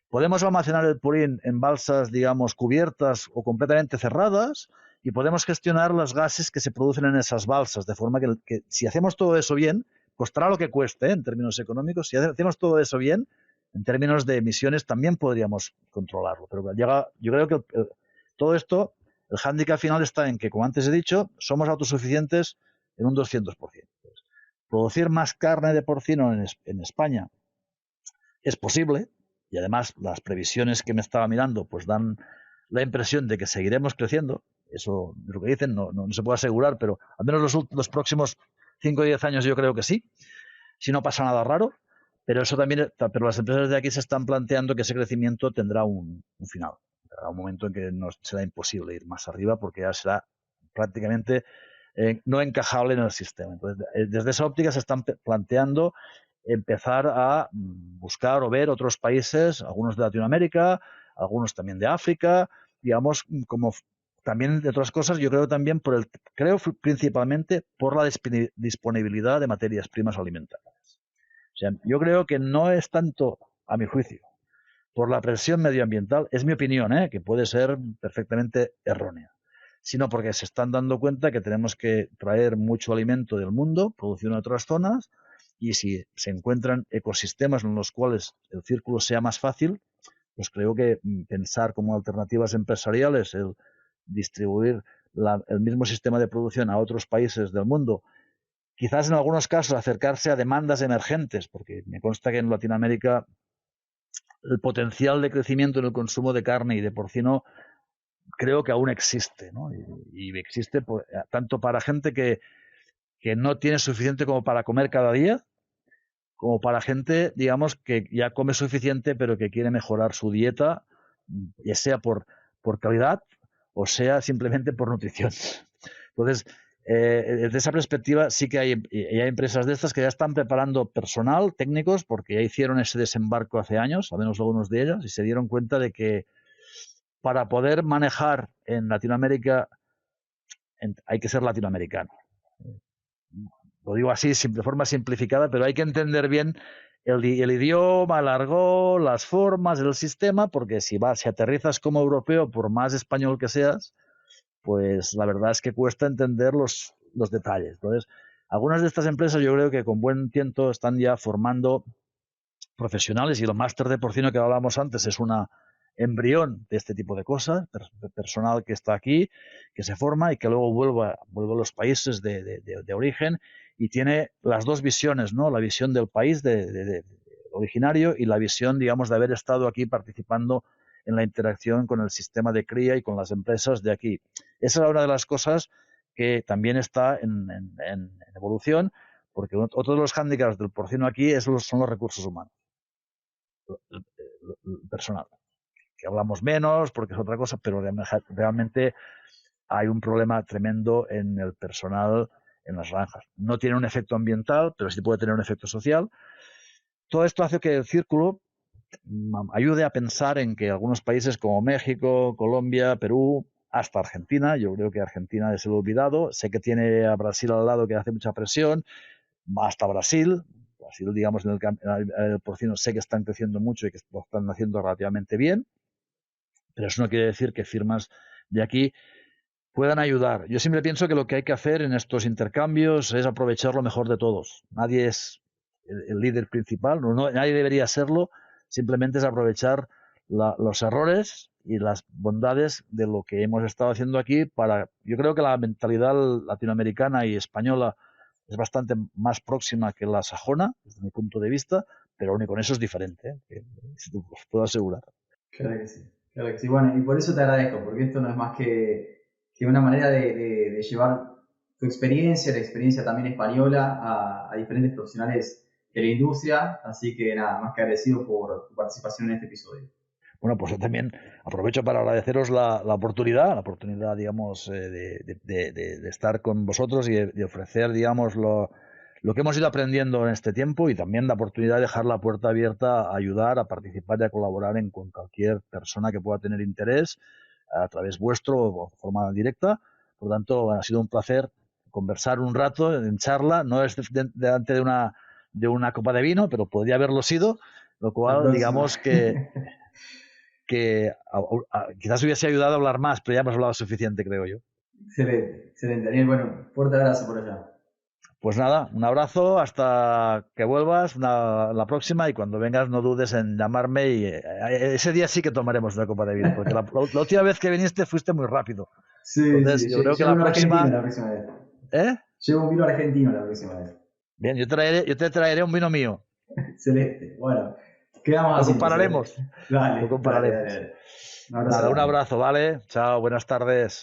Podemos almacenar el purín en balsas, digamos, cubiertas o completamente cerradas, y podemos gestionar los gases que se producen en esas balsas, de forma que si hacemos todo eso bien, costará lo que cueste, en términos económicos. Si hacemos todo eso bien, en términos de emisiones también podríamos controlarlo. Pero yo creo que todo esto, el hándicap final está en que, como antes he dicho, somos autosuficientes en un 200%. Producir más carne de porcino en España es posible, y además las previsiones que me estaba mirando pues dan la impresión de que seguiremos creciendo. Eso es lo que dicen, no se puede asegurar, pero al menos los próximos 5 o 10 años yo creo que sí, si no pasa nada raro. Pero las empresas de aquí se están planteando que ese crecimiento tendrá un final. Habrá un momento en que no será imposible ir más arriba, porque ya será prácticamente no encajable en el sistema. Entonces, desde esa óptica se están planteando empezar a buscar o ver otros países, algunos de Latinoamérica, algunos también de África, digamos, como también de otras cosas. Yo creo también creo principalmente por la disponibilidad de materias primas alimentarias. O sea, yo creo que no es tanto, a mi juicio, por la presión medioambiental, es mi opinión, que puede ser perfectamente errónea, sino porque se están dando cuenta que tenemos que traer mucho alimento del mundo, producido en otras zonas, y si se encuentran ecosistemas en los cuales el círculo sea más fácil, pues creo que pensar como alternativas empresariales el distribuir el mismo sistema de producción a otros países del mundo, quizás en algunos casos acercarse a demandas emergentes, porque me consta que en Latinoamérica el potencial de crecimiento en el consumo de carne y de porcino creo que aún existe, ¿no? Y existe tanto para gente que no tiene suficiente como para comer cada día, como para gente, digamos, que ya come suficiente pero que quiere mejorar su dieta, ya sea por calidad o sea simplemente por nutrición. Entonces, desde esa perspectiva sí que hay empresas de estas que ya están preparando personal, técnicos, porque ya hicieron ese desembarco hace años, al menos algunos de ellos, y se dieron cuenta de que para poder manejar en Latinoamérica hay que ser latinoamericano. Lo digo así de forma simplificada, pero hay que entender bien el idioma, el argot, las formas del sistema, porque si aterrizas como europeo, por más español que seas, pues la verdad es que cuesta entender los detalles. Entonces, algunas de estas empresas yo creo que con buen tiento están ya formando profesionales, y el máster de porcino que hablábamos antes es una embrión de este tipo de cosas, personal que está aquí, que se forma y que luego vuelve a los países de origen y tiene las dos visiones, ¿no? La visión del país originario y la visión, digamos, de haber estado aquí participando en la interacción con el sistema de cría y con las empresas de aquí. Esa es una de las cosas que también está en evolución, porque otro de los hándicaps del porcino aquí son los recursos humanos, el personal, que hablamos menos porque es otra cosa, pero realmente hay un problema tremendo en el personal en las granjas. No tiene un efecto ambiental, pero sí puede tener un efecto social. Todo esto hace que el círculo ayude a pensar en que algunos países como México, Colombia, Perú, hasta Argentina, yo creo que Argentina es el olvidado, sé que tiene a Brasil al lado que hace mucha presión, hasta Brasil, digamos, en el porcino sé que están creciendo mucho y que lo están haciendo relativamente bien, pero eso no quiere decir que firmas de aquí puedan ayudar. Yo siempre pienso que lo que hay que hacer en estos intercambios es aprovechar lo mejor de todos. Nadie es el líder principal, nadie debería serlo, simplemente es aprovechar los errores y las bondades de lo que hemos estado haciendo aquí yo creo que la mentalidad latinoamericana y española es bastante más próxima que la sajona, desde mi punto de vista, pero aún y con eso es diferente, ¿eh? Os puedo asegurar. Claro que sí, claro que sí. Bueno, y por eso te agradezco, porque esto no es más que una manera de llevar tu experiencia, la experiencia también española, a diferentes profesionales de la industria. Así que nada, más que agradecido por tu participación en este episodio. Bueno, pues yo también aprovecho para agradeceros la oportunidad, digamos, de estar con vosotros y de ofrecer, digamos, lo que hemos ido aprendiendo en este tiempo, y también la oportunidad de dejar la puerta abierta a ayudar, a participar y a colaborar con cualquier persona que pueda tener interés a través vuestro o de forma directa. Por lo tanto, ha sido un placer conversar un rato en charla, no es delante de una copa de vino, pero podría haberlo sido, lo cual, digamos que quizás hubiese ayudado a hablar más, pero ya hemos hablado suficiente, creo yo. Excelente, excelente. Daniel, bueno, fuerte abrazo por allá. Pues nada, un abrazo hasta que vuelvas la próxima, y cuando vengas no dudes en llamarme, y ese día sí que tomaremos una copa de vino, porque la última vez que viniste fuiste muy rápido. Sí, Entonces, sí, yo creo que llevo la un próxima... argentino la próxima vez. ¿Eh? Llevo un vino argentino la próxima vez. Bien, yo te traeré un vino mío. Excelente. Bueno, quedamos Lo así entonces. compararemos. Lo Dale, dale, compararemos. dale. Un abrazo Nada, un grande. abrazo, ¿vale? Chao, buenas tardes.